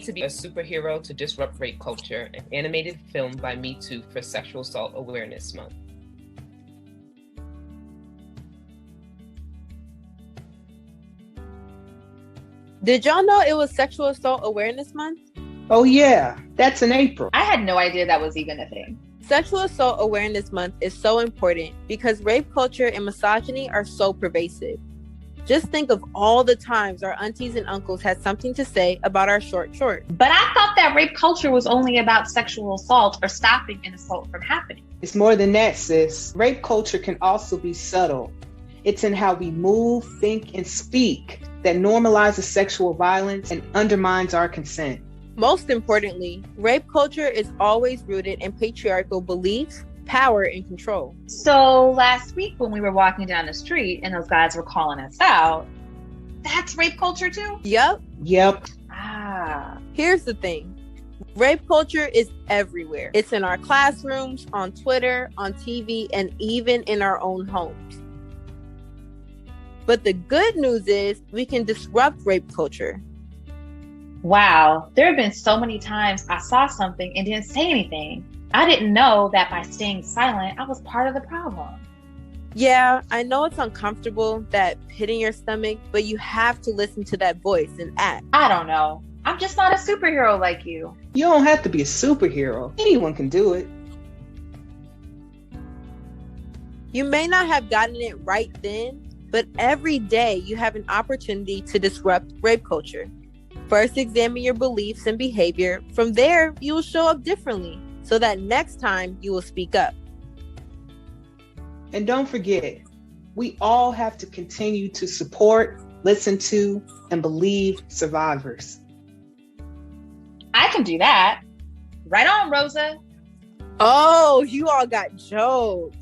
to be a superhero to disrupt rape culture, an animated film by Me Too for Sexual Assault Awareness Month. Did y'all know it was Sexual Assault Awareness Month? Oh yeah, that's in April. I had no idea that was even a thing. Sexual Assault Awareness Month is so important because rape culture and misogyny are so pervasive. Just think of all the times our aunties and uncles had something to say about our short shorts. But I thought that rape culture was only about sexual assault or stopping an assault from happening. It's more than that, sis. Rape culture can also be subtle. It's in how we move, think, and speak that normalizes sexual violence and undermines our consent. Most importantly, rape culture is always rooted in patriarchal beliefs, power, and control. So last week when we were walking down the street and those guys were calling us out, that's rape culture too? Yep. Ah. Here's the thing. Rape culture is everywhere. It's in our classrooms, on Twitter, on TV, and even in our own homes. But the good news is we can disrupt rape culture. Wow, there have been so many times I saw something and didn't say anything. I didn't know that by staying silent, I was part of the problem. Yeah, I know it's uncomfortable, that pit in your stomach, but you have to listen to that voice and act. I don't know. I'm just not a superhero like you. You don't have to be a superhero. Anyone can do it. You may not have gotten it right then, but every day you have an opportunity to disrupt rape culture. First, examine your beliefs and behavior. From there, you will show up differently so that next time you will speak up. And don't forget, we all have to continue to support, listen to, and believe survivors. I can do that. Right on, Rosa. Oh, you all got jokes.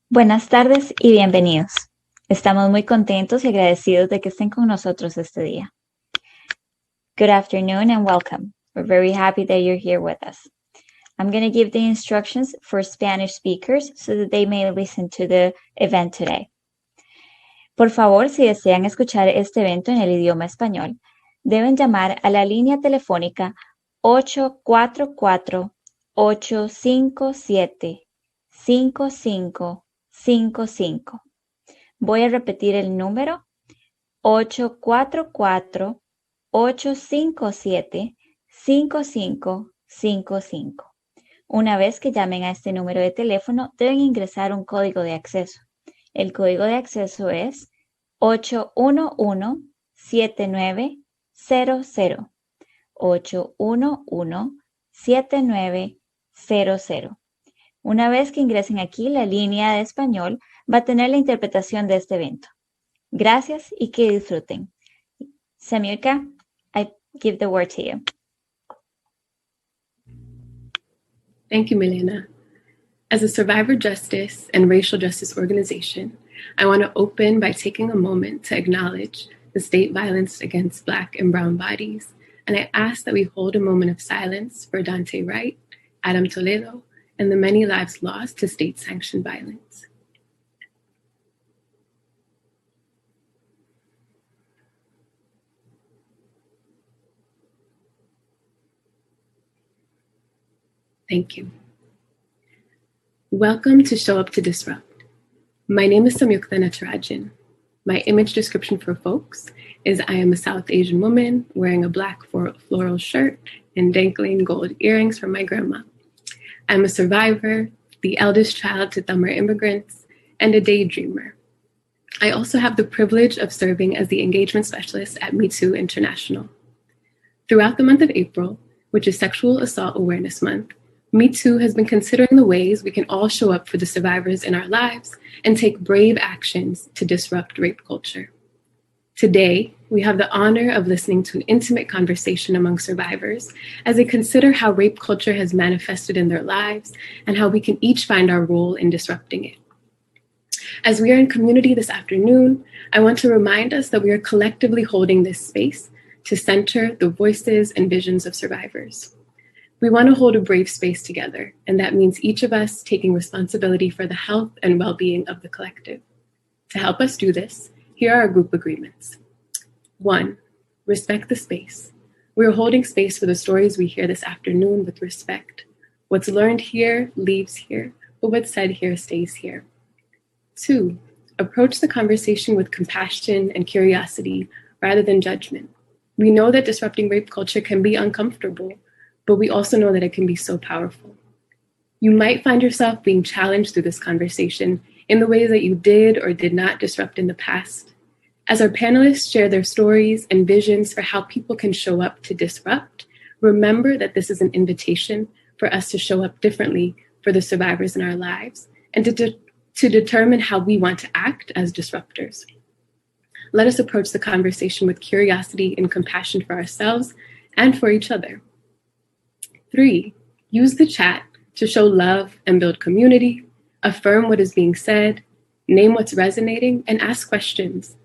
Buenas tardes y bienvenidos. Estamos muy contentos y agradecidos de que estén con nosotros este día. Good afternoon and welcome. We're very happy that you're here with us. I'm going to give the instructions for Spanish speakers so that they may listen to the event today. Por favor, si desean escuchar este evento en el idioma español, deben llamar a la línea telefónica 844-857-5555. Voy a repetir el número 844-857-5555. Una vez que llamen a este número de teléfono, deben ingresar un código de acceso. El código de acceso es 811-7900. 811-7900. Una vez que ingresen aquí, la línea de español va a tener la interpretación de este evento. Gracias y que disfruten. Samirka, I give the word to you. Thank you, Milena. As a survivor justice and racial justice organization, I want to open by taking a moment to acknowledge the state violence against Black and brown bodies, and I ask that we hold a moment of silence for Dante Wright, Adam Toledo, and the many lives lost to state-sanctioned violence. Thank you. Welcome to Show Up to Disrupt. My name is Samyukta Natarajan. My image description for folks is I am a South Asian woman wearing a black floral shirt and dangling gold earrings from my grandma. I'm a survivor, the eldest child to Tamil immigrants, and a daydreamer. I also have the privilege of serving as the engagement specialist at Me Too International. Throughout the month of April, which is Sexual Assault Awareness Month, Me Too has been considering the ways we can all show up for the survivors in our lives and take brave actions to disrupt rape culture. Today, we have the honor of listening to an intimate conversation among survivors as they consider how rape culture has manifested in their lives and how we can each find our role in disrupting it. As we are in community this afternoon, I want to remind us that we are collectively holding this space to center the voices and visions of survivors. We want to hold a brave space together, and that means each of us taking responsibility for the health and well-being of the collective. To help us do this, here are our group agreements. 1, respect the space. We are holding space for the stories we hear this afternoon with respect. What's learned here leaves here, but what's said here stays here. 2, approach the conversation with compassion and curiosity rather than judgment. We know that disrupting rape culture can be uncomfortable, but we also know that it can be so powerful. You might find yourself being challenged through this conversation in the ways that you did or did not disrupt in the past. As our panelists share their stories and visions for how people can show up to disrupt, remember that this is an invitation for us to show up differently for the survivors in our lives and to determine how we want to act as disruptors. Let us approach the conversation with curiosity and compassion for ourselves and for each other. 3, use the chat to show love and build community, affirm what is being said, name what's resonating, and ask questions.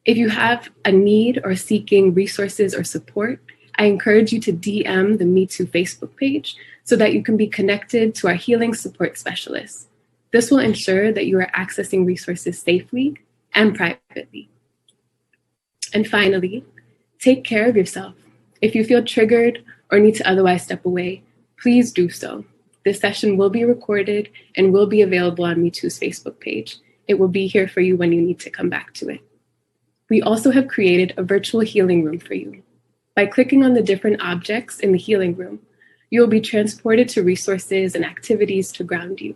If you have a need or seeking resources or support, I encourage you to DM the Me Too Facebook page so that you can be connected to our healing support specialists. This will ensure that you are accessing resources safely and privately. And finally, take care of yourself. If you feel triggered or need to otherwise step away, please do so. This session will be recorded and will be available on Me Too's Facebook page. It will be here for you when you need to come back to it. We also have created a virtual healing room for you. By clicking on the different objects in the healing room, you will be transported to resources and activities to ground you.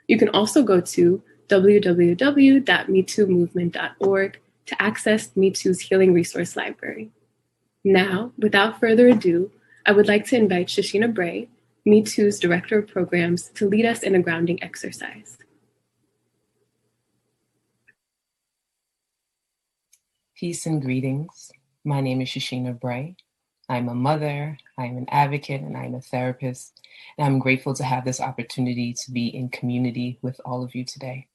You can also go to www.metoomovement.org to access Me Too's Healing Resource Library. Now, without further ado, I would like to invite Shishina Bray, Me Too's Director of Programs, to lead us in a grounding exercise. Peace and greetings. My name is Shishina Bray. I'm a mother, I'm an advocate, and I'm a therapist. And I'm grateful to have this opportunity to be in community with all of you today.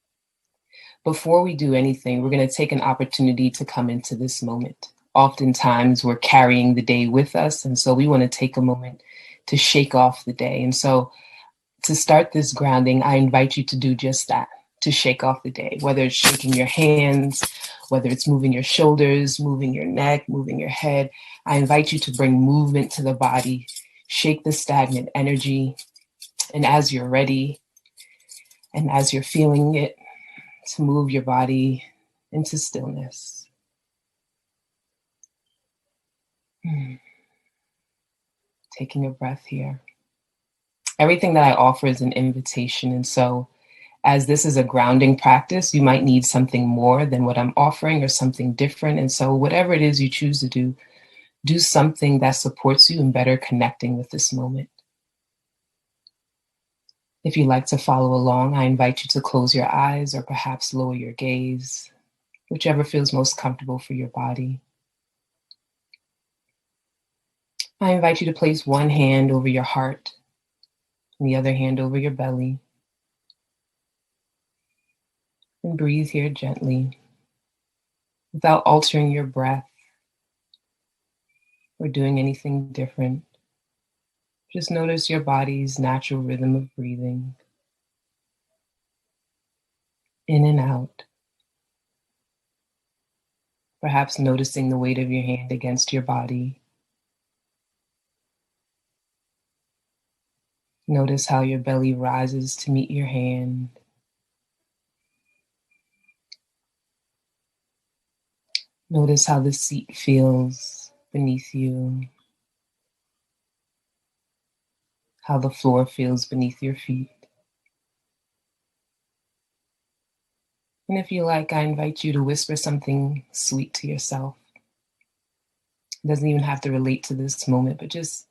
Before we do anything, we're going to take an opportunity to come into this moment. Oftentimes, we're carrying the day with us, and so we want to take a moment to shake off the day. And so to start this grounding, I invite you to do just that, to shake off the day, whether it's shaking your hands, whether it's moving your shoulders, moving your neck, moving your head. I invite you to bring movement to the body, shake the stagnant energy, and as you're ready, and as you're feeling it, to move your body into stillness. Taking a breath here. Everything that I offer is an invitation, and so as this is a grounding practice, you might need something more than what I'm offering or something different. And so whatever it is you choose to do, do something that supports you in better connecting with this moment. If you'd like to follow along, I invite you to close your eyes or perhaps lower your gaze, whichever feels most comfortable for your body. I invite you to place one hand over your heart and the other hand over your belly. And breathe here gently without altering your breath or doing anything different. Just notice your body's natural rhythm of breathing in and out. Perhaps noticing the weight of your hand against your body. Notice how your belly rises to meet your hand. Notice how the seat feels beneath you, how the floor feels beneath your feet. And if you like, I invite you to whisper something sweet to yourself. It doesn't even have to relate to this moment, but just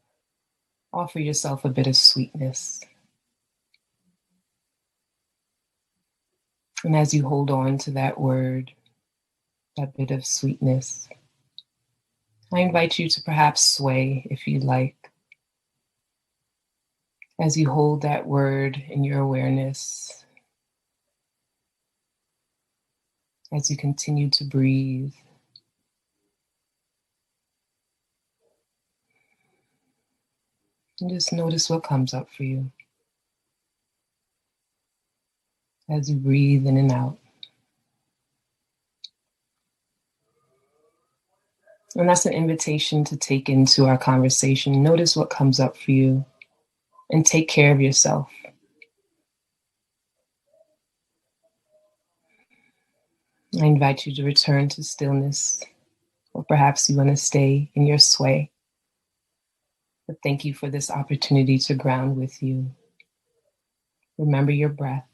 offer yourself a bit of sweetness. And as you hold on to that word, that bit of sweetness, I invite you to perhaps sway if you'd like. As you hold that word in your awareness, as you continue to breathe, and just notice what comes up for you as you breathe in and out. And that's an invitation to take into our conversation. Notice what comes up for you and take care of yourself. I invite you to return to stillness, or perhaps you want to stay in your sway. But thank you for this opportunity to ground with you. Remember your breath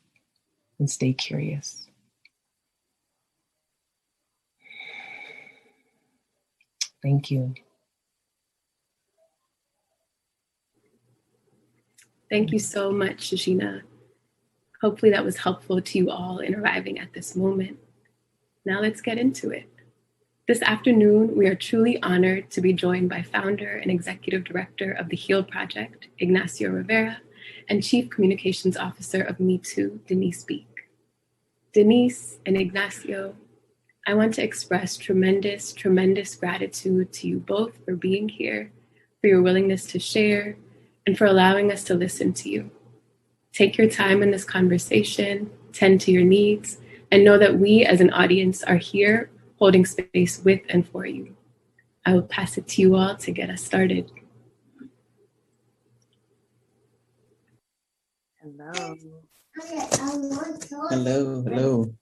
and stay curious. Thank you. Thank you so much, Shoshana. Hopefully that was helpful to you all in arriving at this moment. Now let's get into it. This afternoon, we are truly honored to be joined by founder and executive director of the HEAL Project, Ignacio Rivera, and Chief Communications Officer of Me Too, Denise Beek. Denise and Ignacio, I want to express tremendous, tremendous gratitude to you both for being here, for your willingness to share, and for allowing us to listen to you. Take your time in this conversation, tend to your needs, and know that we as an audience are here holding space with and for you. I will pass it to you all to get us started. Hello. Hello.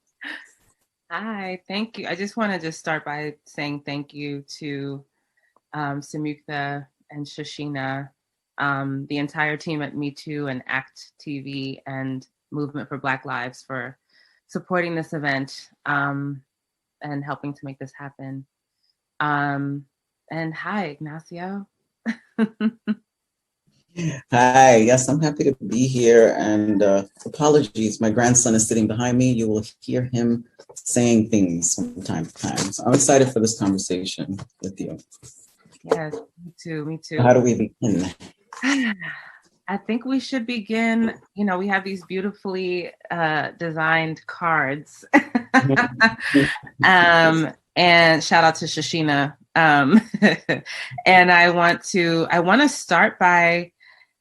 Hi, thank you. I just want to just start by saying thank you to Samyukta and Shoshana, the entire team at Me Too and ACT TV and Movement for Black Lives for supporting this event and helping to make this happen. And hi, Ignacio. Hi, yes, I'm happy to be here, and apologies, my grandson is sitting behind me. You will hear him saying things from time to time. So I'm excited for this conversation with you. Yes, me too. How do we begin? I think we should begin, we have these beautifully designed cards. And shout out to Shoshana. And I want to start by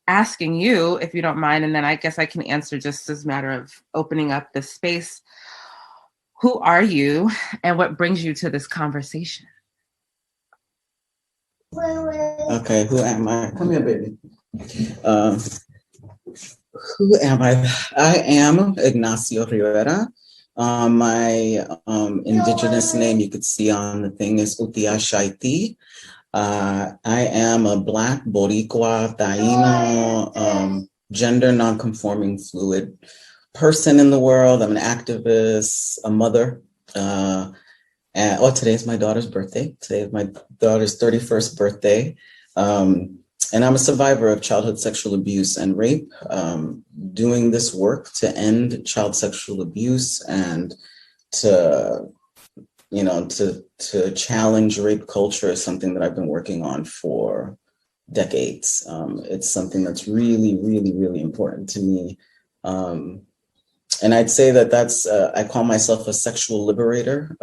asking you, if you don't mind, and then I guess I can answer just as a matter of opening up the space. Who are you and what brings you to this conversation? Okay, who am I? Come here, baby. Who am I? I am Ignacio Rivera. My indigenous name you could see on the thing is Huti Xeiti. I am a Black Boricua Taino gender nonconforming fluid person in the world. I'm an activist, a mother. Today is my daughter's birthday. Today is my daughter's 31st birthday. And I'm a survivor of childhood sexual abuse and rape. Doing this work to end child sexual abuse and to challenge rape culture is something that I've been working on for decades. It's something that's really, really, really important to me. And I'd say that's, I call myself a sexual liberator.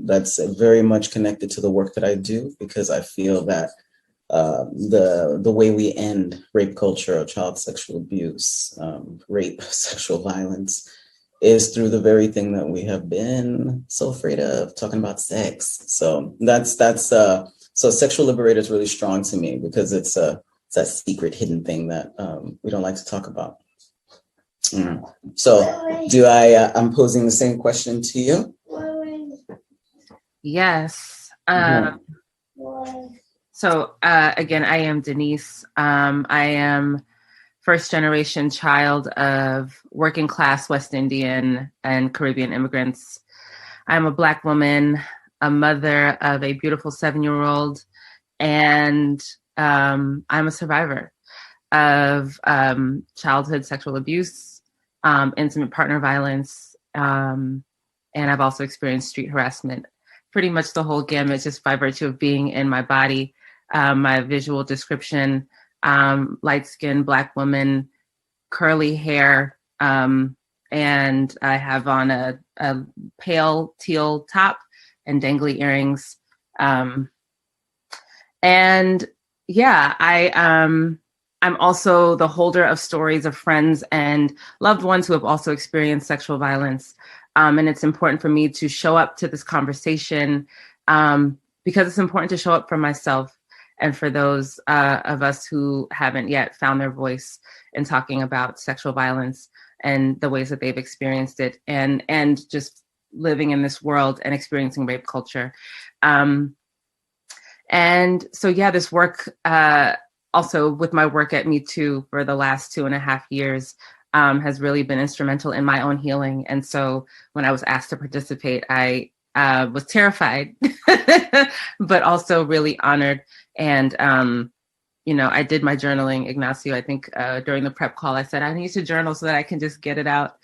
That's very much connected to the work that I do, because I feel that the way we end rape culture, child sexual abuse, rape, sexual violence, is through the very thing that we have been so afraid of, talking about sex. So so sexual liberator is really strong to me, because it's that secret hidden thing that we don't like to talk about. So I'm posing the same question to you? Yes. So again, I am Denise. I am first generation child of working class West Indian and Caribbean immigrants. I'm a Black woman, a mother of a beautiful 7-year-old, and I'm a survivor of childhood sexual abuse, intimate partner violence, and I've also experienced street harassment, pretty much the whole gamut, just by virtue of being in my body. My visual description, light-skinned Black woman, curly hair, and I have on a pale teal top and dangly earrings. And yeah, I'm also the holder of stories of friends and loved ones who have also experienced sexual violence. And it's important for me to show up to this conversation because it's important to show up for myself and for those of us who haven't yet found their voice in talking about sexual violence and the ways that they've experienced it, and just living in this world and experiencing rape culture. And so, yeah, this work, also with my work at Me Too for the last 2.5 years, has really been instrumental in my own healing. And so when I was asked to participate, I was terrified, but also really honored. And, I did my journaling, Ignacio. I think during the prep call, I said, I need to journal so that I can just get it out.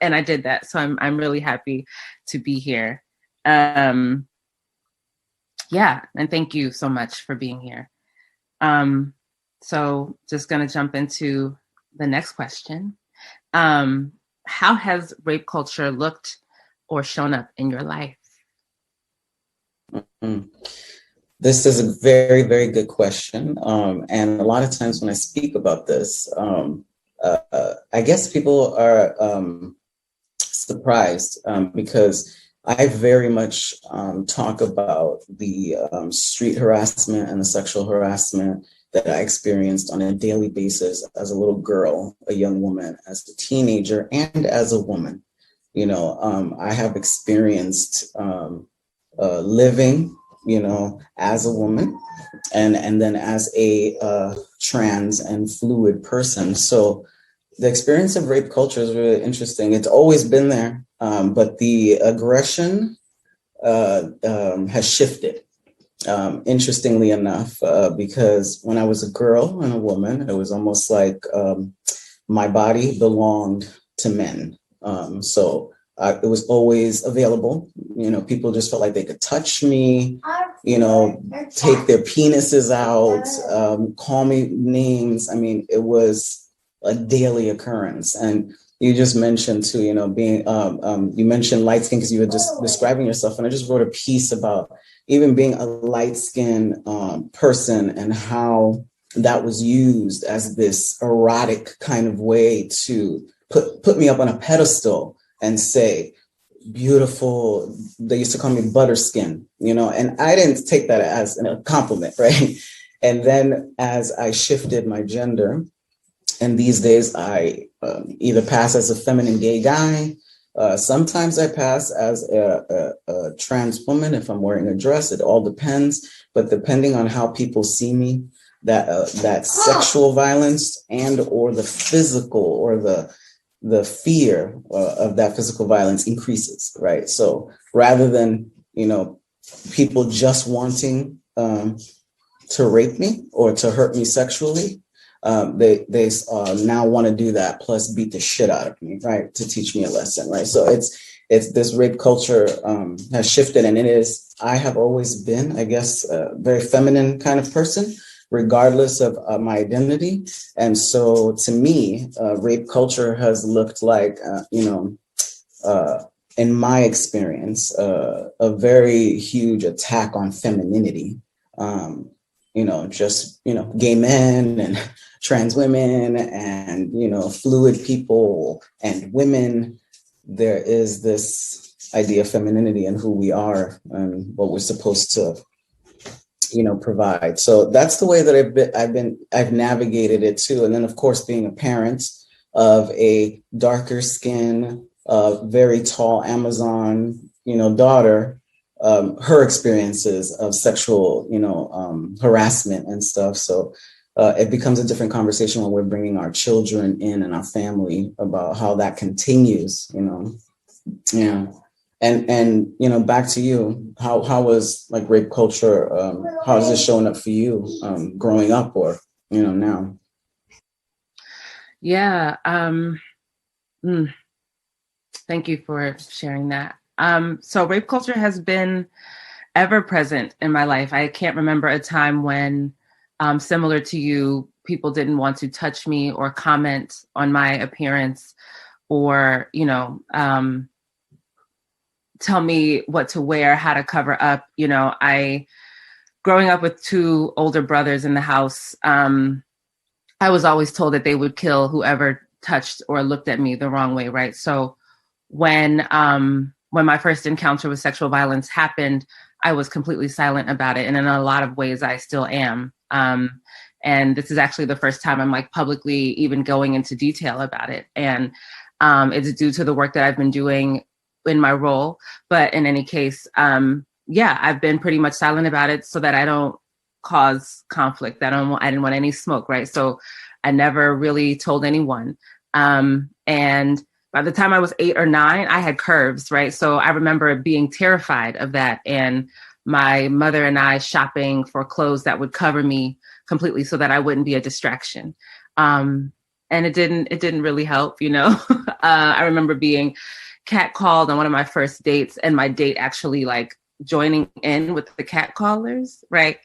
And I did that. So I'm really happy to be here. Yeah. And thank you so much for being here. So just going to jump into the next question. How has rape culture looked or shown up in your life? Mm-hmm. This is a very, very good question. And a lot of times when I speak about this, I guess people are surprised because I very much talk about the street harassment and the sexual harassment that I experienced on a daily basis as a little girl, a young woman, as a teenager, and as a woman. I have experienced living, as a woman, and then as a trans and fluid person. So the experience of rape culture is really interesting. It's always been there, but the aggression has shifted, interestingly enough, because when I was a girl and a woman, it was almost like my body belonged to men. So it was always available. People just felt like they could touch me, take their penises out, call me names. I mean, it was a daily occurrence. And you just mentioned too, being, you mentioned light skin because you were just describing yourself. And I just wrote a piece about even being a light skin person and how that was used as this erotic kind of way to put me up on a pedestal and say, beautiful. They used to call me butterskin, and I didn't take that as a compliment, right? And then as I shifted my gender, and these days I either pass as a feminine gay guy, sometimes I pass as a trans woman if I'm wearing a dress. It all depends, but depending on how people see me, that sexual violence and or the physical or the fear of that physical violence increases, right? So rather than, people just wanting to rape me or to hurt me sexually, they now want to do that plus beat the shit out of me, right? To teach me a lesson, right? So it's this rape culture has shifted, and I have always been, I guess, a very feminine kind of person, regardless of my identity. And so to me, rape culture has looked like, in my experience, a very huge attack on femininity. Gay men and trans women and, fluid people and women. There is this idea of femininity and who we are and what we're supposed to provide. So that's the way that I've navigated it too. And then of course, being a parent of a darker skin, very tall Amazon, daughter, her experiences of sexual, harassment and stuff. So it becomes a different conversation when we're bringing our children in and our family about how that continues, Yeah. And back to you, how was like rape culture, how is it showing up for you growing up or, now? Yeah. Thank you for sharing that. So rape culture has been ever present in my life. I can't remember a time when, similar to you, people didn't want to touch me or comment on my appearance or, tell me what to wear, how to cover up. Growing up with two older brothers in the house, I was always told that they would kill whoever touched or looked at me the wrong way, right? So when my first encounter with sexual violence happened, I was completely silent about it. And in a lot of ways, I still am. And this is actually the first time I'm like publicly even going into detail about it. And it's due to the work that I've been doing in my role. But in any case, I've been pretty much silent about it so that I don't cause conflict. I didn't want any smoke, right? So I never really told anyone. And by the time I was 8 or 9, I had curves, right? So I remember being terrified of that. And my mother and I shopping for clothes that would cover me completely so that I wouldn't be a distraction. And it didn't really help, I remember being catcalled on one of my first dates and my date actually like joining in with the catcallers, right?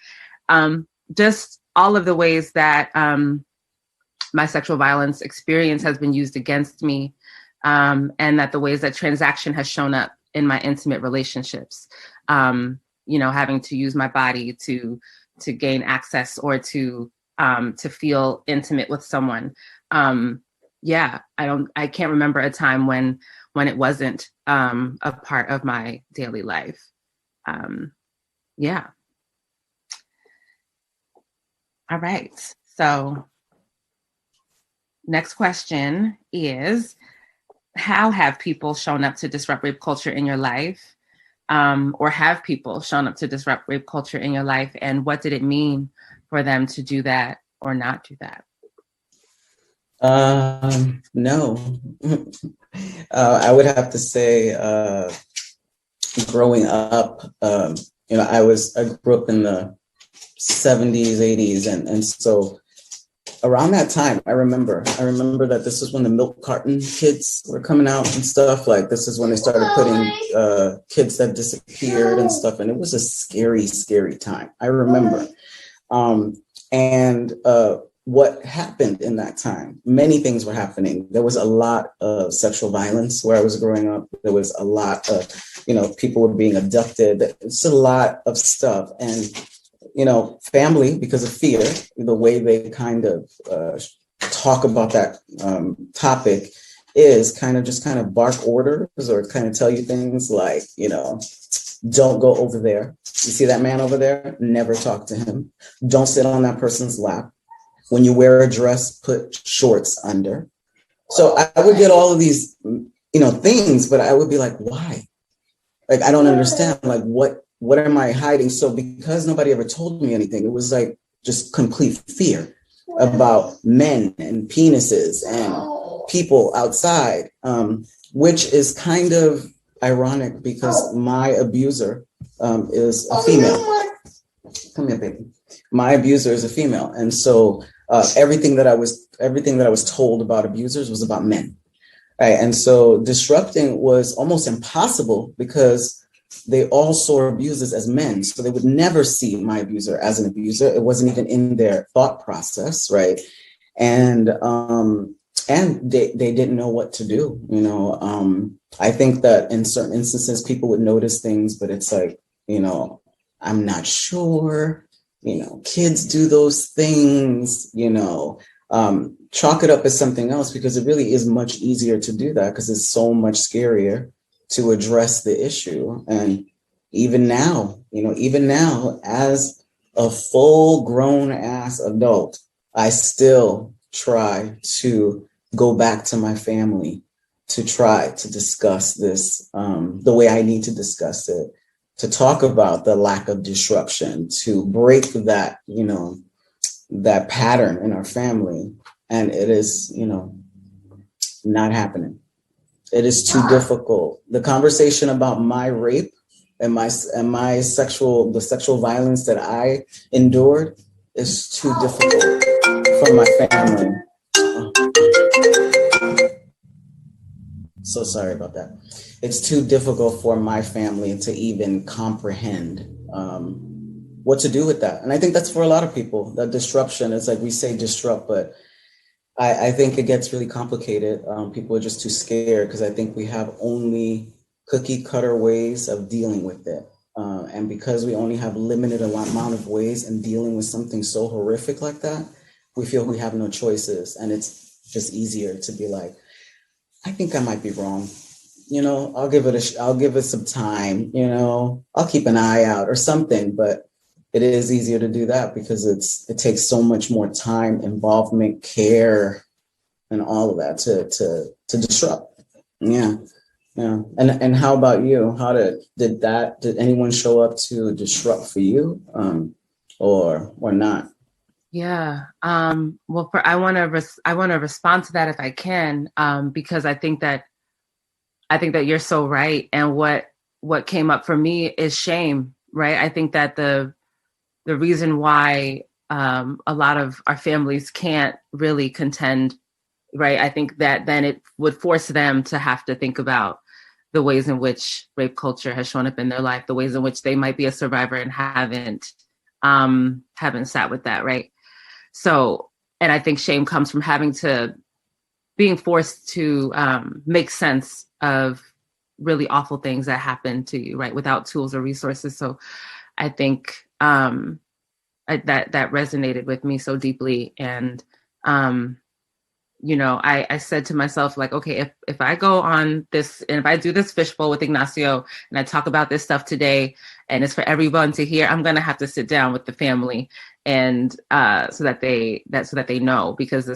Just all of the ways that my sexual violence experience has been used against me, and that the ways that transaction has shown up in my intimate relationships, having to use my body to gain access or to feel intimate with someone. I can't remember a time when it wasn't a part of my daily life. All right. So next question is, how have people shown up to disrupt rape culture in your life? Or have people shown up to disrupt rape culture in your life? And what did it mean for them to do that or not do that? No. I would have to say, growing up, I grew up in the 70s, 80s, and so around that time, I remember that this is when the milk carton kids were coming out and stuff. Like this is when they started putting kids that disappeared and stuff, and it was a scary, scary time. I remember, what happened in that time? Many things were happening. There was a lot of sexual violence where I was growing up. There was a lot of, people were being abducted. It's a lot of stuff. And, family, because of fear, the way they kind of talk about that topic is kind of bark orders or kind of tell you things like, don't go over there. You see that man over there? Never talk to him. Don't sit on that person's lap. When you wear a dress, put shorts under. So I would get all of these, things, but I would be like, why? Like, I don't understand. Like, what am I hiding? So because nobody ever told me anything, it was like just complete fear about men and penises and people outside, which is kind of ironic because my abuser is a female. Come here, baby. My abuser is a female. And so everything that I was told about abusers was about men. Right. And so disrupting was almost impossible because they all saw abusers as men. So they would never see my abuser as an abuser. It wasn't even in their thought process. Right. And they didn't know what to do. I think that in certain instances, people would notice things, but it's like, I'm not sure. Kids do those things, chalk it up as something else because it really is much easier to do that because it's so much scarier to address the issue. And even now, as a full grown ass adult, I still try to go back to my family to try to discuss this the way I need to discuss it. to talk about the lack of disruption, to break that, that pattern in our family. And it is, not happening. It is too difficult. The conversation about my rape and the sexual violence that I endured is too difficult for my family. So sorry about that. It's too difficult for my family to even comprehend what to do with that. And I think that's for a lot of people, that disruption. It's like we say disrupt, but I think it gets really complicated. People are just too scared because I think we have only cookie cutter ways of dealing with it. And because we only have limited amount of ways in dealing with something so horrific like that, we feel we have no choices. And it's just easier to be like, I think I might be wrong. I'll give it some time, I'll keep an eye out or something, but it is easier to do that because it takes so much more time, involvement, care, and all of that to disrupt. Yeah. Yeah. And how about you? How did anyone show up to disrupt for you, or not? Yeah. Well, I want to respond to that if I can, because I think that you're so right. And what came up for me is shame, right? I think that the reason why a lot of our families can't really contend, right? I think that then it would force them to have to think about the ways in which rape culture has shown up in their life, the ways in which they might be a survivor and haven't sat with that, right? So, and I think shame comes from being forced to make sense of really awful things that happen to you, right? Without tools or resources. So I think that resonated with me so deeply. And, I said to myself, like, okay, if I go on this and if I do this fishbowl with Ignacio and I talk about this stuff today and it's for everyone to hear, I'm going to have to sit down with the family and so that they know, because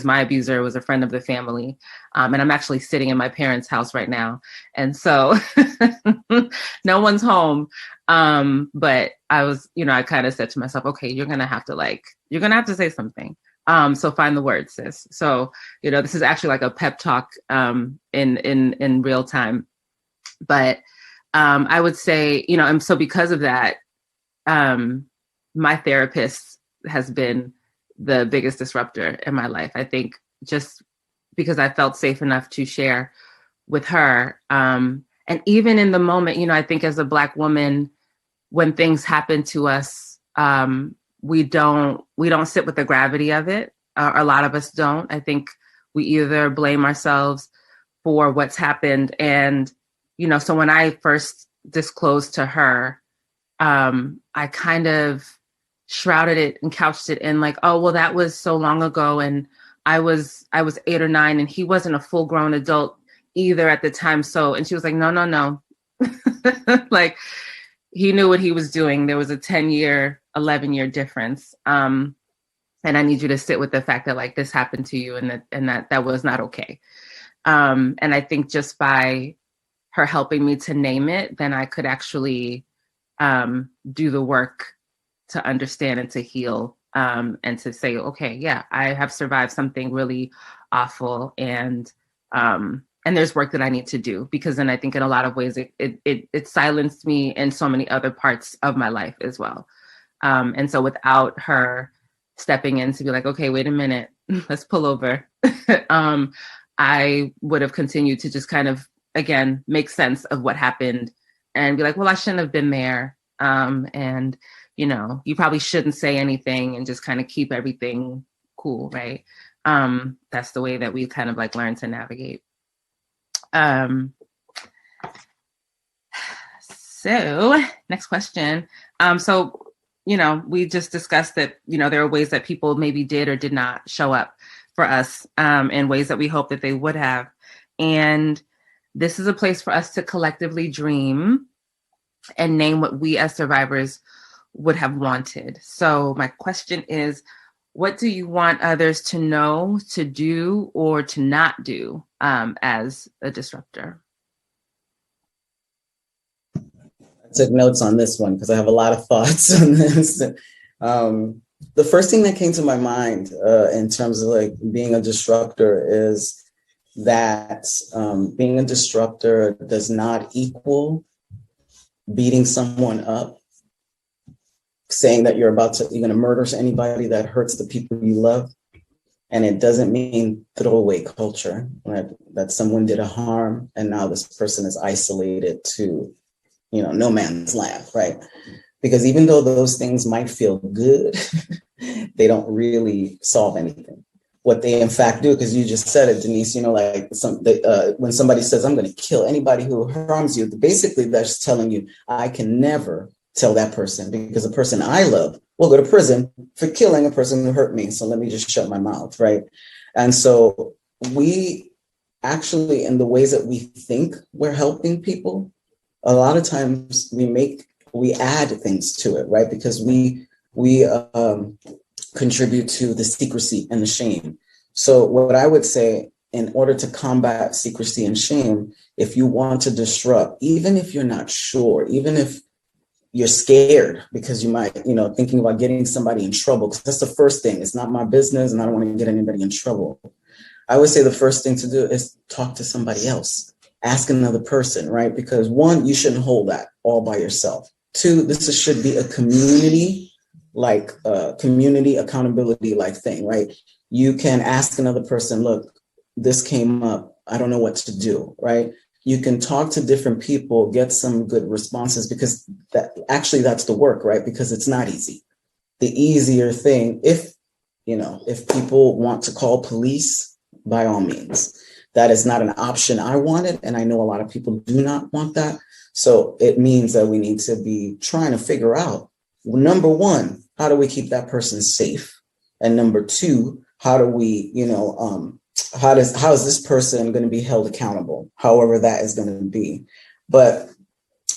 my abuser was a friend of the family. And I'm actually sitting in my parents' house right now. And so no one's home. But I was, I kind of said to myself, okay, you're going to have to say something. So find the words, sis. So, this is actually like a pep talk in real time. But I would say, and so because of that, my therapist has been the biggest disruptor in my life. I think just because I felt safe enough to share with her. And even in the moment, I think as a Black woman, when things happen to us, we don't sit with the gravity of it. A lot of us don't. I think we either blame ourselves for what's happened. And, so when I first disclosed to her, I kind of shrouded it and couched it in like, oh, well, that was so long ago. And I was 8 or 9 and he wasn't a full grown adult either at the time. So, and she was like, no. Like, he knew what he was doing. There was a 10-year, 11-year difference. And I need you to sit with the fact that like this happened to you and that was not okay. And I think just by her helping me to name it, then I could actually do the work to understand and to heal and to say, okay, yeah, I have survived something really awful and there's work that I need to do, because then I think in a lot of ways it silenced me in so many other parts of my life as well. And so without her stepping in to be like, okay, wait a minute, let's pull over. I would have continued to just kind of, again, make sense of what happened and be like, well, I shouldn't have been there. And, you probably shouldn't say anything and just kind of keep everything cool, right? That's the way that we kind of like learn to navigate. So next question. So, we just discussed that, there are ways that people maybe did or did not show up for us in ways that we hope that they would have. And this is a place for us to collectively dream and name what we as survivors would have wanted. So my question is, what do you want others to know, to do, or to not do as a disruptor? I took notes on this one because I have a lot of thoughts on this. The first thing that came to my mind in terms of like being a disruptor is that being a disruptor does not equal beating someone up, saying that you're going to murder anybody that hurts the people you love. And it doesn't mean throwaway culture, right? That someone did a harm and now this person is isolated to, no man's land, right? Because even though those things might feel good, they don't really solve anything. What they in fact do, because you just said it, Denise, when somebody says, I'm going to kill anybody who harms you, basically that's telling you, I can never tell that person because the person I love will go to prison for killing a person who hurt me. So let me just shut my mouth, right? And so we actually, in the ways that we think we're helping people, a lot of times we add things to it, right? Because we contribute to the secrecy and the shame. So what I would say, in order to combat secrecy and shame, if you want to disrupt, even if you're not sure, even if you're scared because you might, thinking about getting somebody in trouble, because that's the first thing. It's not my business and I don't want to get anybody in trouble. I would say the first thing to do is talk to somebody else, ask another person, right? Because one, you shouldn't hold that all by yourself. Two, this should be a community accountability like thing, right? You can ask another person, look, this came up, I don't know what to do, right? You can talk to different people, get some good responses, because that's the work, right? Because it's not easy. The easier thing, if people want to call police, by all means, that is not an option I wanted. And I know a lot of people do not want that. So it means that we need to be trying to figure out, number one, how do we keep that person safe? And number two, how do we, how is this person going to be held accountable, however that is going to be? But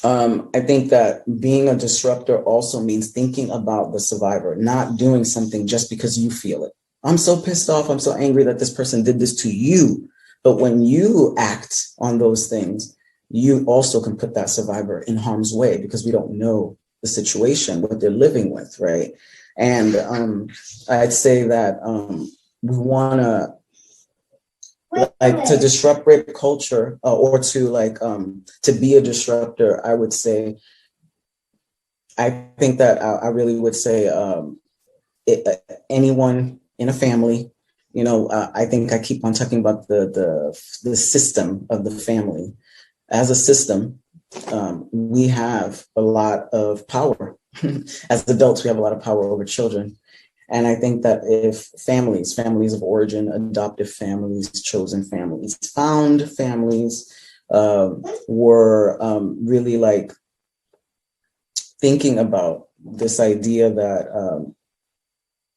I think that being a disruptor also means thinking about the survivor, not doing something just because you feel it. I'm so pissed off, I'm so angry that this person did this to you. But when you act on those things, you also can put that survivor in harm's way because we don't know the situation, what they're living with, right? And I'd say that we want to disrupt rape culture or to be a disruptor. I would say, I think that I really would say anyone in a family, I think I keep on talking about the system of the family. As a system, we have a lot of power. As adults, we have a lot of power over children. And I think that if families of origin, adoptive families, chosen families, found families were really thinking about this idea that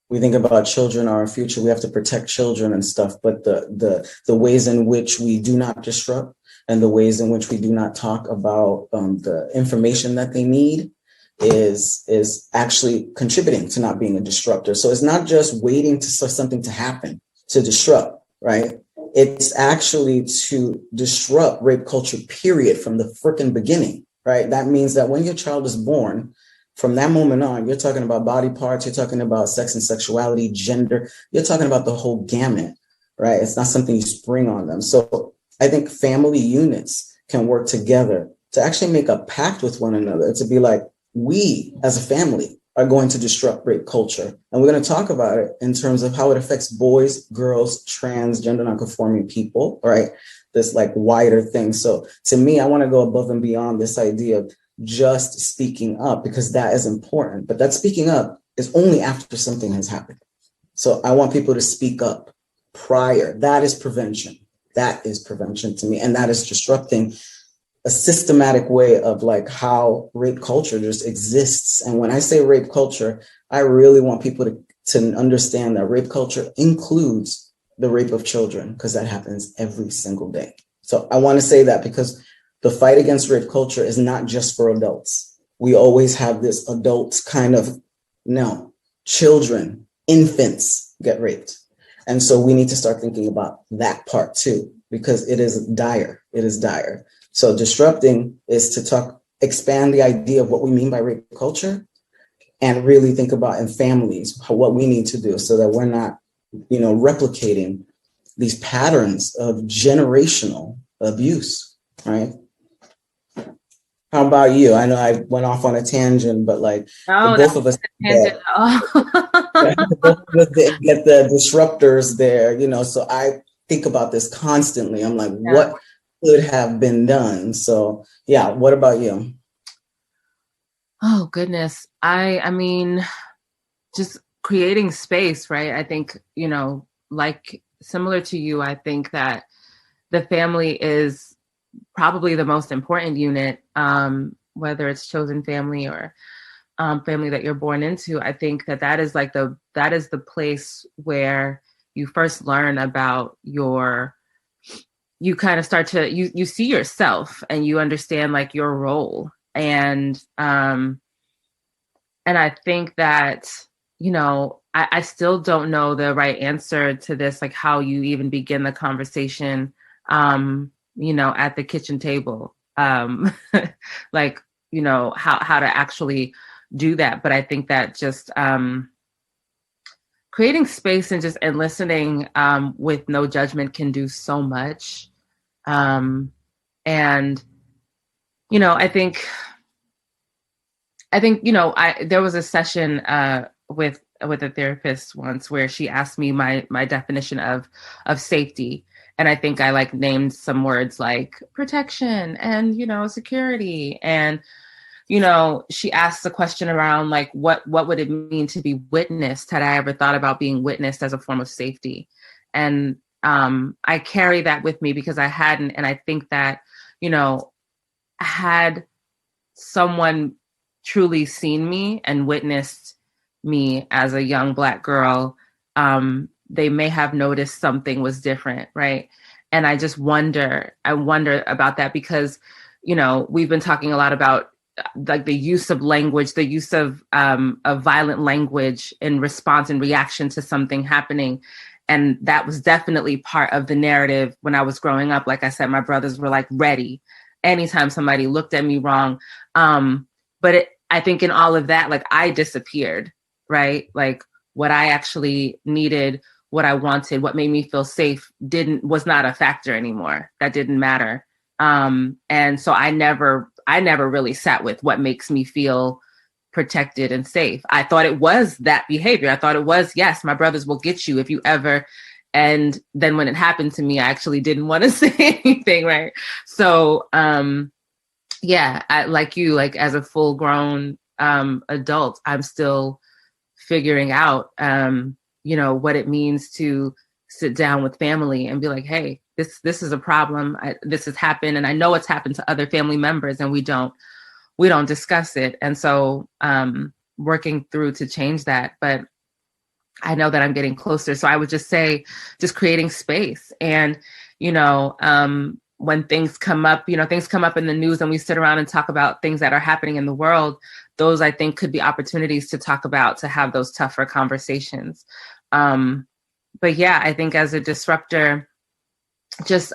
we think about children are our future, we have to protect children and stuff, but the ways in which we do not disrupt and the ways in which we do not talk about the information that they need is actually contributing to not being a disruptor. So it's not just waiting for something to happen to disrupt, right? It's actually to disrupt rape culture, period, from the freaking beginning, right? That means that when your child is born, from that moment on, you're talking about body parts, you're talking about sex and sexuality, gender, you're talking about the whole gamut, right? It's not something you spring on them. So I think family units can work together to actually make a pact with one another, to be like, we as a family are going to disrupt rape culture. And we're going to talk about it in terms of how it affects boys, girls, trans, gender nonconforming people, right? This wider thing. So to me, I want to go above and beyond this idea of just speaking up, because that is important. But that speaking up is only after something has happened. So I want people to speak up prior. That is prevention. That is prevention to me. And that is disrupting a systematic way of how rape culture just exists. And when I say rape culture, I really want people to understand that rape culture includes the rape of children, because that happens every single day. So I want to say that because the fight against rape culture is not just for adults. We always have this adults no, children, infants get raped. And so we need to start thinking about that part too, because it is dire. It is dire. So disrupting is to talk expand the idea of what we mean by rape culture and really think about in families what we need to do so that we're not, replicating these patterns of generational abuse, right? How about you? I know I went off on a tangent, but both of us didn't get the disruptors there, so I think about this constantly. I'm like, what could have been done? So yeah, what about you? Oh goodness. I mean, just creating space, right? I think, like similar to you, I think that the family is probably the most important unit, whether it's chosen family or family that you're born into. I think that is the place where you first learn about you kind of start to, you see yourself and you understand like your role. And I think that, I still don't know the right answer to this, like how you even begin the conversation, at the kitchen table, like, how to actually do that. But I think that just creating space and listening with no judgment can do so much. And, I think, there was a session with a therapist once where she asked me my definition of safety. And I think I named some words like protection and, security. And, she asked the question around what would it mean to be witnessed? Had I ever thought about being witnessed as a form of safety? And I carry that with me because I hadn't. And I think that, had someone truly seen me and witnessed me as a young Black girl, they may have noticed something was different, right? And I wonder about that because, we've been talking a lot about the use of language, the use of violent language in response and reaction to something happening. And that was definitely part of the narrative when I was growing up. Like I said, my brothers were ready anytime somebody looked at me wrong. But I think in all of that, I disappeared, right? What I actually needed, what I wanted, what made me feel safe was not a factor anymore. That didn't matter. And so I never really sat with what makes me feel protected and safe. I thought it was that behavior. I thought it was, yes, my brothers will get you if you ever. And then when it happened to me, I actually didn't want to say anything, right? So, yeah, as a full grown adult, I'm still figuring out, what it means to sit down with family and be like, hey, this is a problem. This has happened. And I know it's happened to other family members and we don't discuss it. And so working through to change that. But I know that I'm getting closer. So I would just say, just creating space. And, when things come up, things come up in the news and we sit around and talk about things that are happening in the world, those I think could be opportunities to talk about, to have those tougher conversations. But yeah, I think as a disruptor, just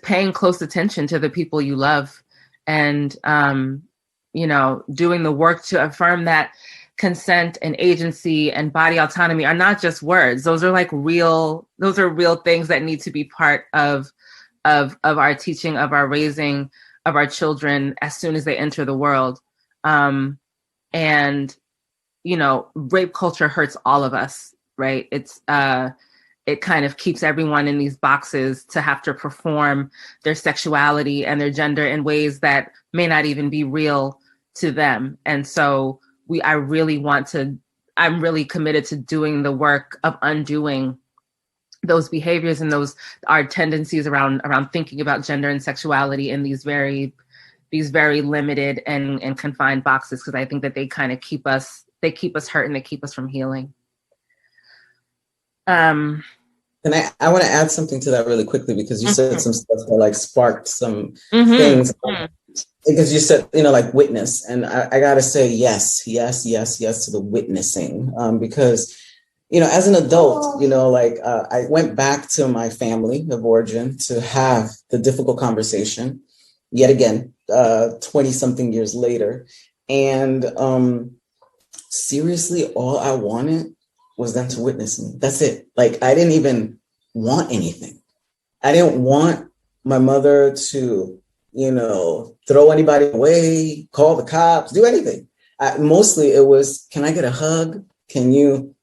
paying close attention to the people you love and, doing the work to affirm that consent and agency and body autonomy are not just words. Those are real things that need to be part of our teaching, of our raising of our children as soon as they enter the world. And, rape culture hurts all of us, right? It kind of keeps everyone in these boxes to have to perform their sexuality and their gender in ways that may not even be real to them. And so I'm really committed to doing the work of undoing those behaviors and our tendencies around thinking about gender and sexuality in these very limited and confined boxes, because I think that they kind of keep us hurt and they keep us from healing. And I want to add something to that really quickly, because you said some stuff that sparked some things. Because you said, witness. And I got to say, yes to the witnessing. Because, as an adult, I went back to my family of origin to have the difficult conversation, yet again, 20 something years later. And seriously, all I wanted was them to witness me. That's it. Like, I didn't even want anything. I didn't want my mother to, throw anybody away, call the cops, do anything. Mostly it was, can I get a hug? Can you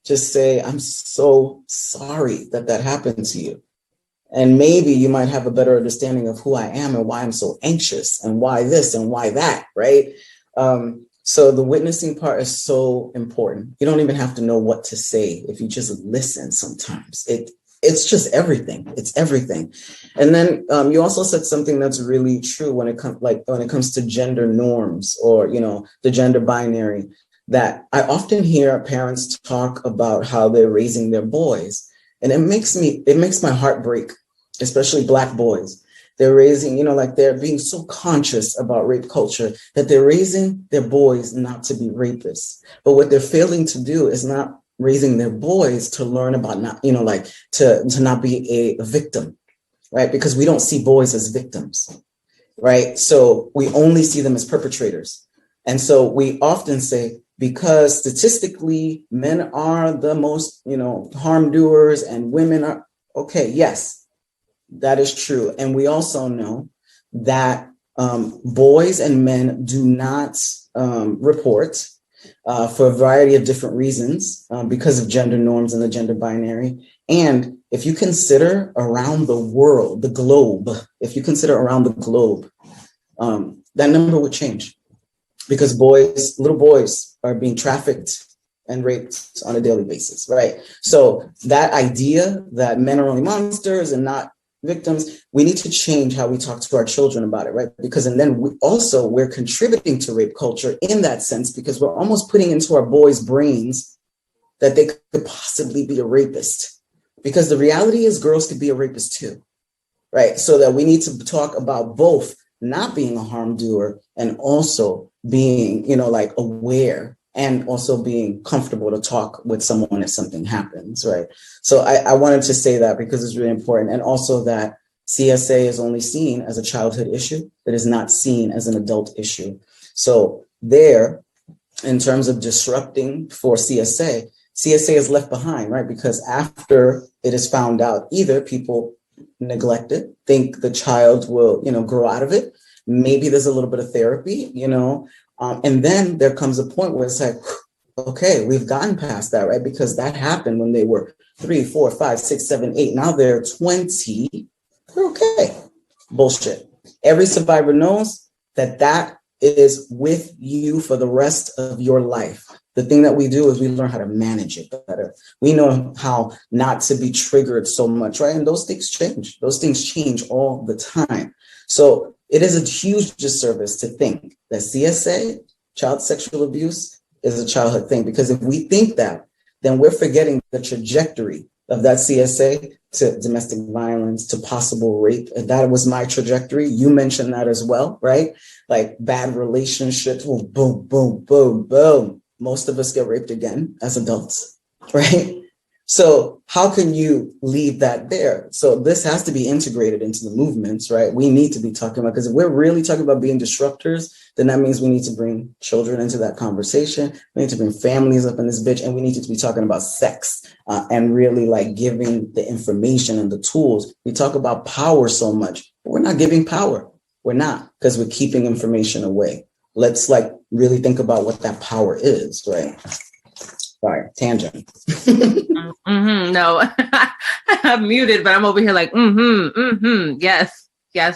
just say, I'm so sorry that happened to you? And maybe you might have a better understanding of who I am and why I'm so anxious and why this and why that, right? So the witnessing part is so important. You don't even have to know what to say if you just listen sometimes. It's just everything. It's everything. And then you also said something that's really true when it comes to gender norms or, the gender binary, that I often hear parents talk about how they're raising their boys. And it makes my heart break, especially Black boys. They're raising, they're being so conscious about rape culture that they're raising their boys not to be rapists. But what they're failing to do is not raising their boys to learn about not, to not be a victim, right? Because we don't see boys as victims, right? So we only see them as perpetrators. And so we often say, because statistically men are the most, harm doers and women are, okay, yes. That is true. And we also know that boys and men do not report for a variety of different reasons because of gender norms and the gender binary. And if you consider around the world, that number would change because little boys are being trafficked and raped on a daily basis, right? So that idea that men are only monsters and not victims, we need to change how we talk to our children about it, right? Because, and then we're contributing to rape culture in that sense, because we're almost putting into our boys' brains that they could possibly be a rapist. Because the reality is girls could be a rapist too, right? So that we need to talk about both not being a harm doer and also being, aware and also being comfortable to talk with someone if something happens, right? So I wanted to say that because it's really important. And also that CSA is only seen as a childhood issue. It is not seen as an adult issue. So there, in terms of disrupting for CSA is left behind, right? Because after it is found out, either people neglect it, think the child will, grow out of it. Maybe there's a little bit of therapy, and then there comes a point where it's like, okay, we've gotten past that, right? Because that happened when they were 3, 4, 5, 6, 7, 8. Now they're 20. They're okay. Bullshit. Every survivor knows that is with you for the rest of your life. The thing that we do is we learn how to manage it better. We know how not to be triggered so much, right? And those things change. Those things change all the time. So it is a huge disservice to think that CSA, child sexual abuse, is a childhood thing. Because if we think that, then we're forgetting the trajectory of that CSA to domestic violence, to possible rape. And that was my trajectory. You mentioned that as well, right? Like bad relationships, boom, boom, boom, boom, boom. Most of us get raped again as adults, right? So how can you leave that there? So this has to be integrated into the movements, right? We need to be talking about, because if we're really talking about being disruptors, then that means we need to bring children into that conversation. We need to bring families up in this bitch, and we need to be talking about sex and really like giving the information and the tools. We talk about power so much, but we're not giving power. We're not, because we're keeping information away. Let's like really think about what that power is, right? Sorry, tangent. No, I'm muted, but I'm over here like, yes. Yeah.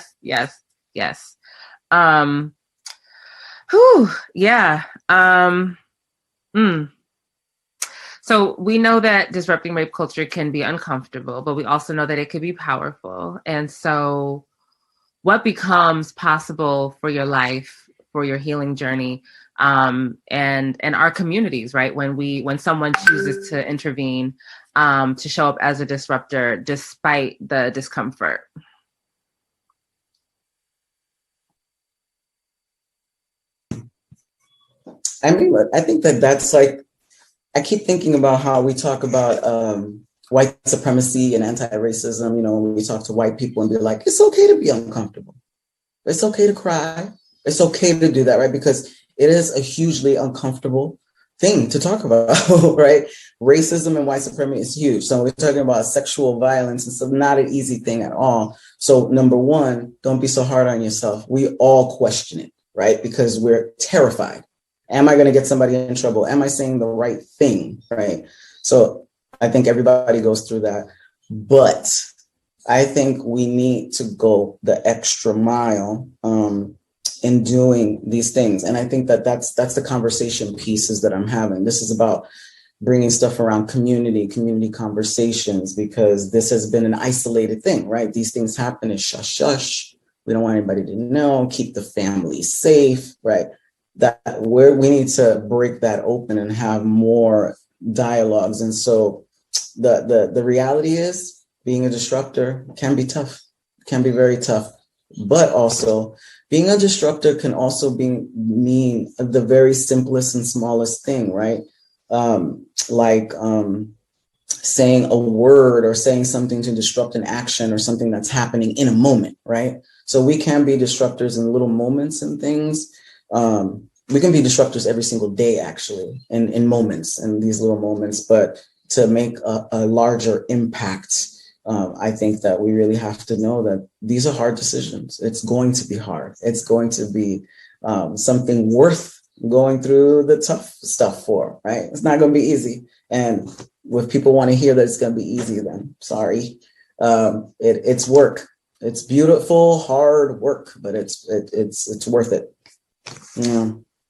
So we know that disrupting rape culture can be uncomfortable, but we also know that it can be powerful. And so what becomes possible for your life, for your healing journey, and our communities, right? When someone chooses to intervene, to show up as a disruptor despite the discomfort. I mean, I think that's like, I keep thinking about how we talk about white supremacy and anti-racism, when we talk to white people and be like, it's okay to be uncomfortable. It's okay to cry. It's okay to do that, right? Because it is a hugely uncomfortable thing to talk about, right? Racism and white supremacy is huge. So we're talking about sexual violence. It's not an easy thing at all. So number one, don't be so hard on yourself. We all question it, right? Because we're terrified. Am I going to get somebody in trouble? Am I saying the right thing, right? So I think everybody goes through that. But I think we need to go the extra mile in doing these things. And I think that that's the conversation pieces that I'm having. This is about bringing stuff around community conversations, because this has been an isolated thing, right? These things happen in shush. We don't want anybody to know, keep the family safe, right? That we need to break that open and have more dialogues. And so the reality is being a disruptor can be tough, can be very tough, but also being a disruptor can also mean the very simplest and smallest thing, right? Saying a word or saying something to disrupt an action or something that's happening in a moment, right? So we can be disruptors in little moments and things. We can be disruptors every single day, actually, in moments and these little moments, but to make a larger impact, I think that we really have to know that these are hard decisions. It's going to be hard. It's going to be something worth going through the tough stuff for, right? It's not going to be easy. And if people want to hear that it's going to be easy, then sorry. It's work. It's beautiful, hard work, but it's worth it.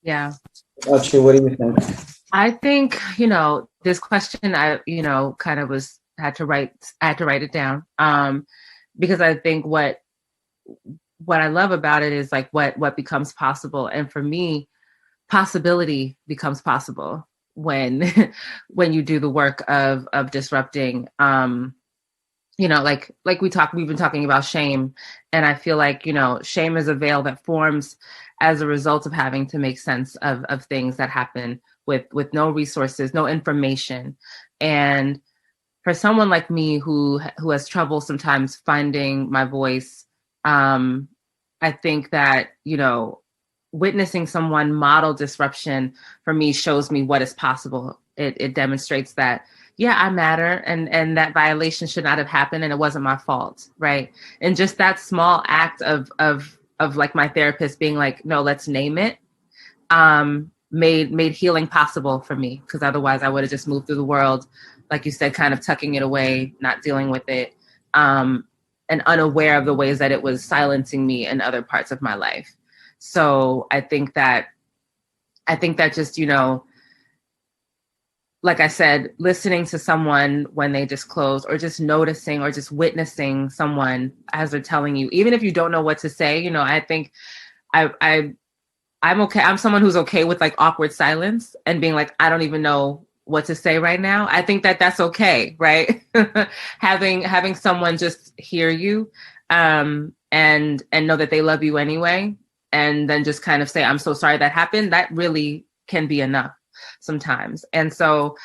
Yeah. What do you think? I think, this question, I had to write it down. Because I think what I love about it is like what becomes possible. And for me, possibility becomes possible when you do the work of disrupting. We've been talking about shame, and I feel like, shame is a veil that forms as a result of having to make sense of things that happen with no resources, no information. And for someone like me who has trouble sometimes finding my voice, I think that, witnessing someone model disruption for me shows me what is possible. It demonstrates that, yeah, I matter, and that violation should not have happened, and it wasn't my fault, right? And just that small act of like my therapist being like, no, let's name it, made healing possible for me, because otherwise I would have just moved through the world, like you said, kind of tucking it away, not dealing with it, and unaware of the ways that it was silencing me in other parts of my life. So I think that just, like I said, listening to someone when they disclose, or just noticing or just witnessing someone as they're telling you, even if you don't know what to say, I think I'm okay. I'm someone who's okay with like awkward silence and being like, I don't even know what to say right now. I think that that's okay, right? having someone just hear you, and know that they love you anyway, and then just kind of say, I'm so sorry that happened. That really can be enough sometimes. And so,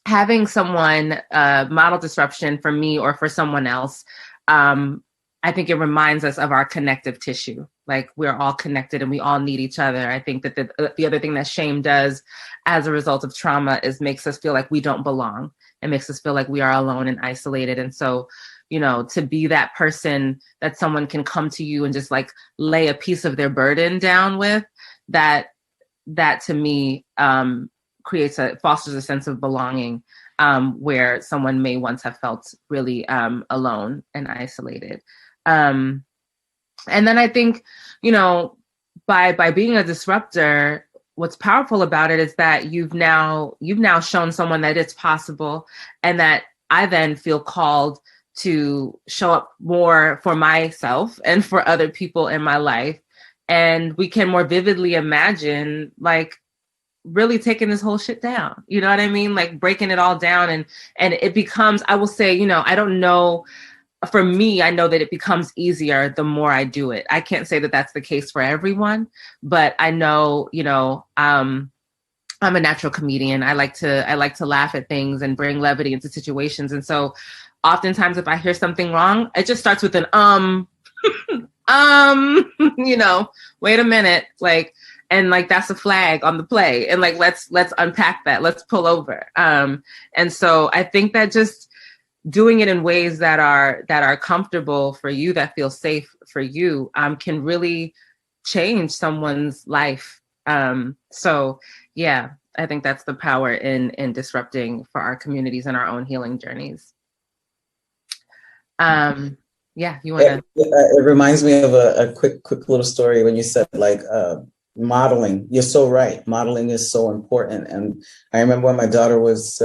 having someone model disruption for me or for someone else, I think it reminds us of our connective tissue. Like, we're all connected and we all need each other. I think that the other thing that shame does as a result of trauma is makes us feel like we don't belong. It makes us feel like we are alone and isolated. And so, to be that person that someone can come to you and just like lay a piece of their burden down with, that to me fosters a sense of belonging, where someone may once have felt really alone and isolated. And then I think, by being a disruptor, what's powerful about it is that you've now shown someone that it's possible, and that I then feel called to show up more for myself and for other people in my life. And we can more vividly imagine, like, really taking this whole shit down. You know what I mean? Like, breaking it all down. And it becomes, I will say, I don't know, for me, I know that it becomes easier the more I do it. I can't say that that's the case for everyone, but I know, I'm a natural comedian. I like to laugh at things and bring levity into situations. And so oftentimes if I hear something wrong, it just starts with an you know, wait a minute, like, and like that's a flag on the play, and like let's unpack that, let's pull over. And so I think that just doing it in ways that are comfortable for you, that feel safe for you, can really change someone's life. So yeah, I think that's the power in disrupting for our communities and our own healing journeys. Yeah, you want to? It reminds me of a quick little story when you said like modeling. You're so right. Modeling is so important. And I remember when my daughter was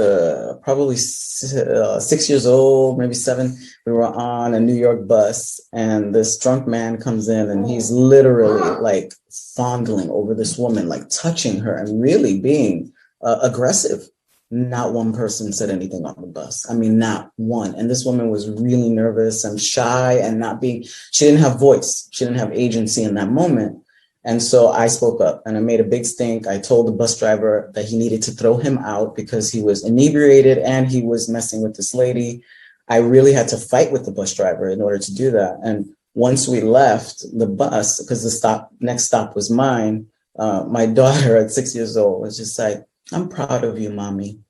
probably 6 years old, maybe 7. We were on a New York bus, and this drunk man comes in, and he's literally like fondling over this woman, like touching her, and really being aggressive. Not one person said anything on the bus. I mean, not one. And this woman was really nervous and shy and she didn't have voice. She didn't have agency in that moment. And so I spoke up and I made a big stink. I told the bus driver that he needed to throw him out because he was inebriated and he was messing with this lady. I really had to fight with the bus driver in order to do that. And once we left the bus, because the next stop was mine, my daughter at 6 years old was just like, "I'm proud of you, mommy."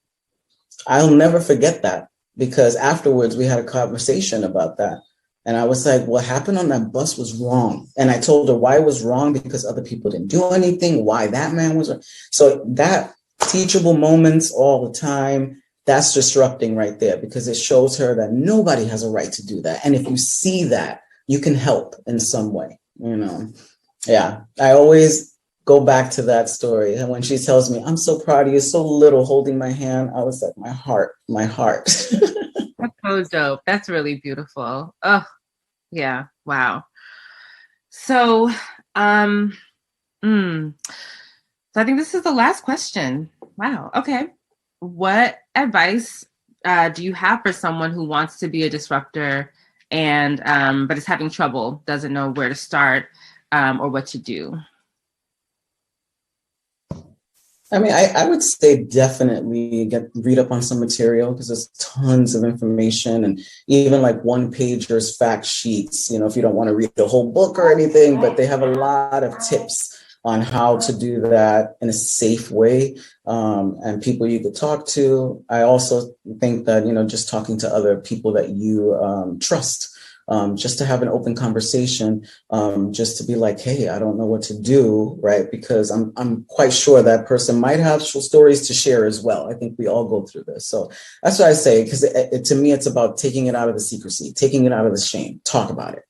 I'll never forget that, because afterwards we had a conversation about that. And I was like, what happened on that bus was wrong. And I told her why it was wrong, because other people didn't do anything, why that man was wrong. So that teachable moments all the time, that's disrupting right there, because it shows her that nobody has a right to do that. And if you see that, you can help in some way, you know? Yeah, I always go back to that story. And when she tells me, "I'm so proud of you," so little, holding my hand, I was like, my heart. That's so dope. That's really beautiful. Oh, yeah. Wow. So, so I think this is the last question. Wow. Okay. What advice do you have for someone who wants to be a disruptor and but is having trouble, doesn't know where to start or what to do? I mean, I would say definitely read up on some material, because there's tons of information, and even like one-pagers, fact sheets, you know, if you don't want to read the whole book or anything, but they have a lot of tips on how to do that in a safe way, and people you could talk to. I also think that, you know, just talking to other people that you trust, just to have an open conversation, just to be like, hey, I don't know what to do, right? Because I'm quite sure that person might have stories to share as well. I think we all go through this. So that's what I say, because to me, it's about taking it out of the secrecy, taking it out of the shame. Talk about it.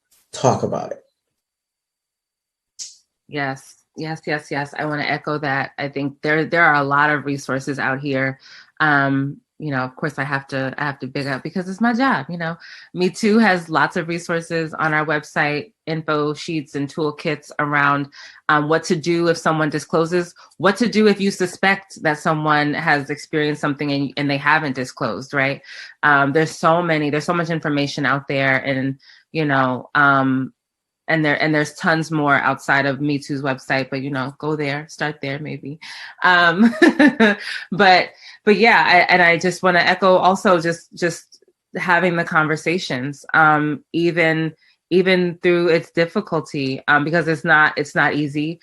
Yes. I want to echo that. I think there are a lot of resources out here. You know, of course I have to big up, because it's my job. You know, Me Too has lots of resources on our website, info sheets and toolkits around what to do if someone discloses, what to do if you suspect that someone has experienced something and they haven't disclosed, right? There's so much information out there, and, you know, and there's tons more outside of Me Too's website, but, you know, go there, start there maybe. But yeah, I just want to echo also just having the conversations, even through its difficulty, because it's not easy.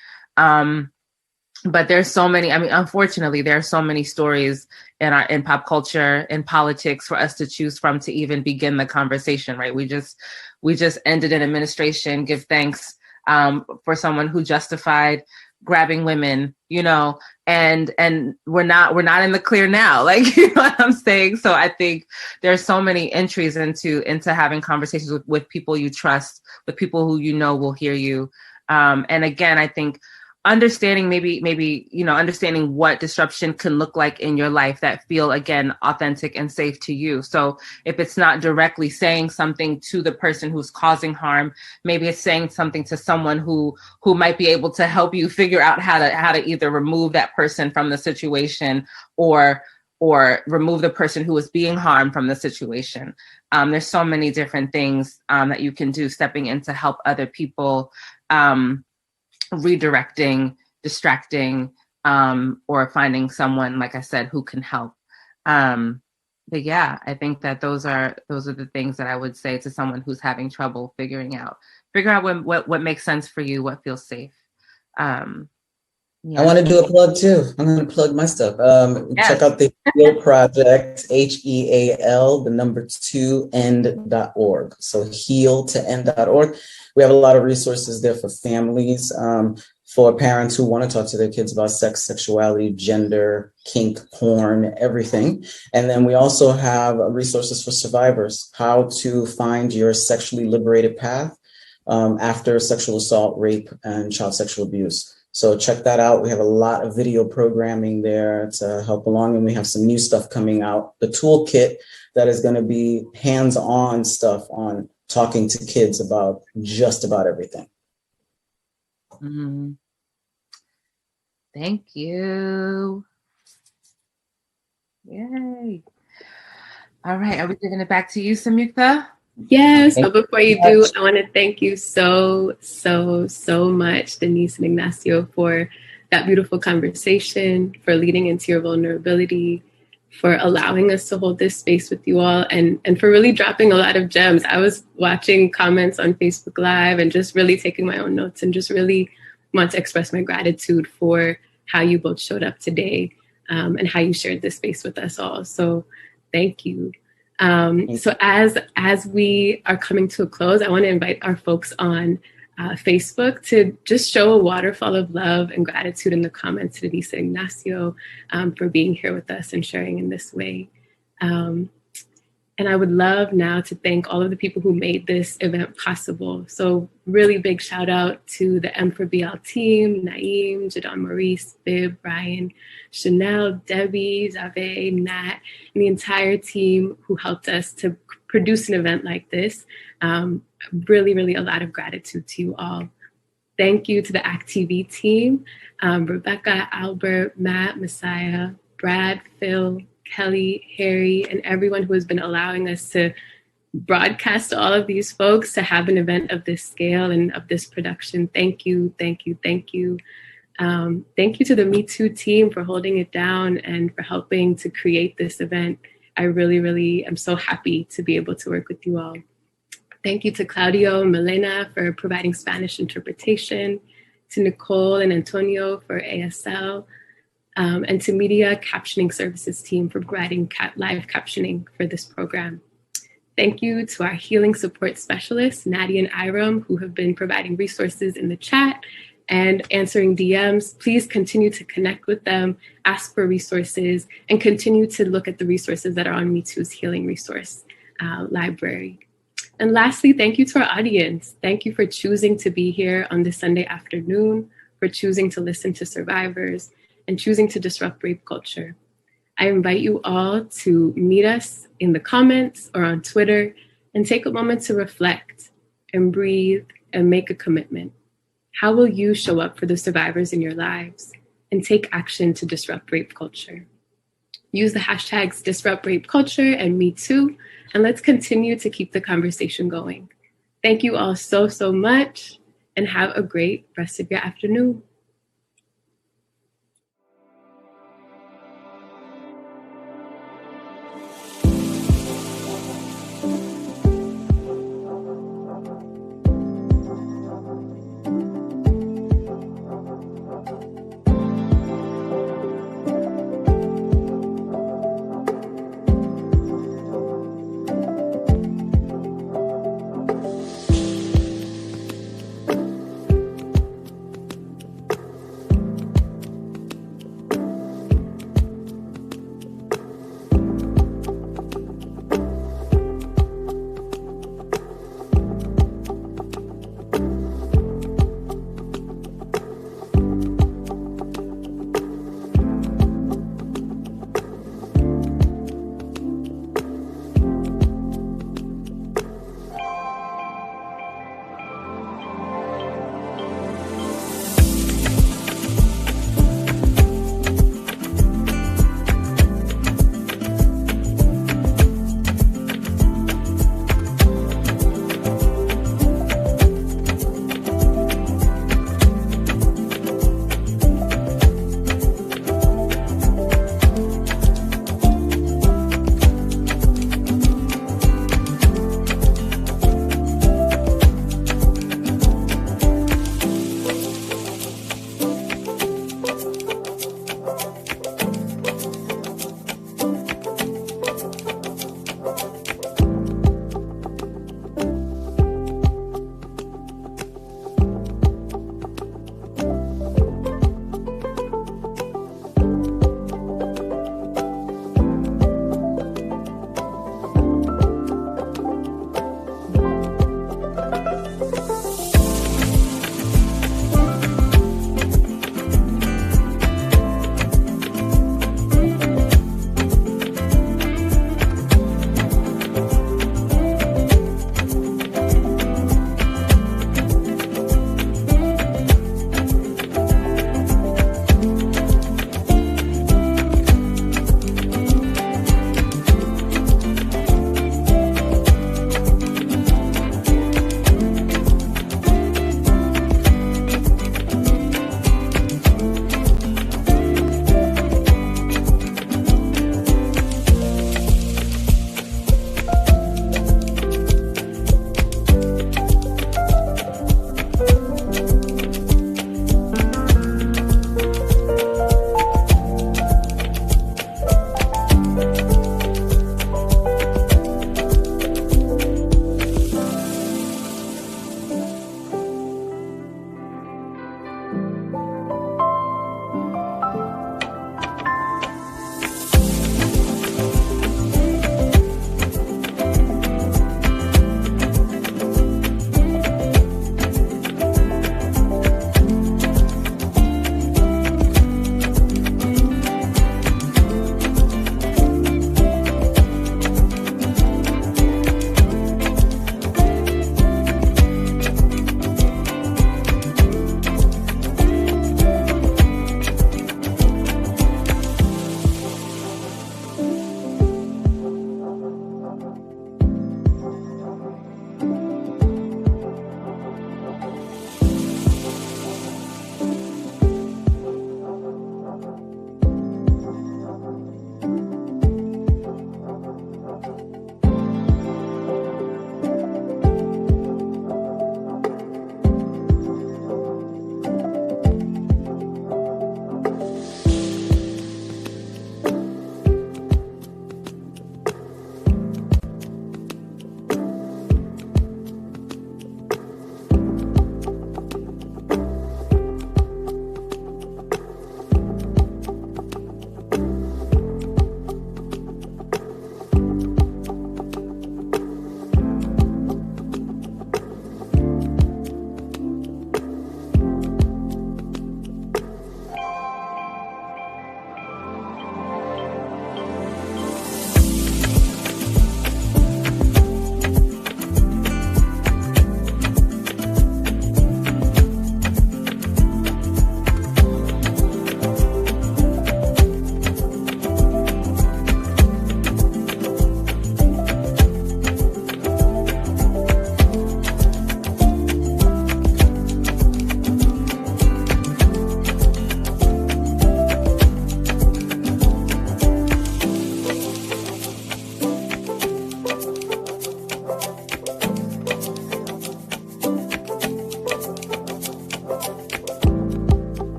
But there's so many, I mean, unfortunately, there are so many stories in pop culture, in politics, for us to choose from to even begin the conversation, right? We just ended an administration, give thanks for someone who justified grabbing women, you know, and we're not in the clear now, like, you know what I'm saying? So I think there's so many entries into having conversations with people you trust, with people who you know will hear you. And again, I think understanding understanding what disruption can look like in your life that feel, again, authentic and safe to you. So if it's not directly saying something to the person who's causing harm, maybe it's saying something to someone who might be able to help you figure out how to either remove that person from the situation or remove the person who is being harmed from the situation. There's so many different things that you can do, stepping in to help other people, redirecting, distracting, or finding someone, like I said, who can help. But yeah, I think that those are the things that I would say to someone who's having trouble figuring out, figure out what makes sense for you, what feels safe. I want to do a plug too. I'm going to plug my stuff. Check out the HEAL project, HEAL, the number 2 end.org. So heal to end.org. We have a lot of resources there for families, for parents who want to talk to their kids about sex, sexuality, gender, kink, porn, everything. And then we also have resources for survivors, how to find your sexually liberated path after sexual assault, rape, and child sexual abuse. So check that out. We have a lot of video programming there to help along, and we have some new stuff coming out. The toolkit that is going to be hands-on stuff on talking to kids about just about everything. Mm-hmm. Thank you. Yay. All right. Are we giving it back to you, Samyukta? Yes, but before you do, I want to thank you so much, Denise and Ignacio, for that beautiful conversation, for leading into your vulnerability, for allowing us to hold this space with you all, and for really dropping a lot of gems. I was watching comments on Facebook Live and just really taking my own notes, and just really want to express my gratitude for how you both showed up today, and how you shared this space with us all. So thank you. So as we are coming to a close, I want to invite our folks on Facebook to just show a waterfall of love and gratitude in the comments to Denise and Ignacio for being here with us and sharing in this way. And I would love now to thank all of the people who made this event possible. So really big shout out to the M4BL team, Naeem, Jadon Maurice, Bib, Brian, Chanel, Debbie, Zave, Nat, and the entire team who helped us to produce an event like this. Really a lot of gratitude to you all. Thank you to the ActTV team, Rebecca, Albert, Matt, Messiah, Brad, Phil, Kelly, Harry, and everyone who has been allowing us to broadcast all of these folks to have an event of this scale and of this production. Thank you. Thank you to the Me Too team for holding it down and for helping to create this event. I really am so happy to be able to work with you all. Thank you to Claudio and Milena for providing Spanish interpretation, to Nicole and Antonio for ASL, and to Media Captioning Services team for providing live captioning for this program. Thank you to our healing support specialists, Nadia and Iram, who have been providing resources in the chat and answering DMs. Please continue to connect with them, ask for resources, and continue to look at the resources that are on Me Too's healing resource library. And lastly, thank you to our audience. Thank you for choosing to be here on this Sunday afternoon, for choosing to listen to survivors, and choosing to disrupt rape culture. I invite you all to meet us in the comments or on Twitter and take a moment to reflect and breathe and make a commitment. How will you show up for the survivors in your lives and take action to disrupt rape culture? Use the hashtags Disrupt Rape Culture and Me Too, and let's continue to keep the conversation going. Thank you all so much, and have a great rest of your afternoon.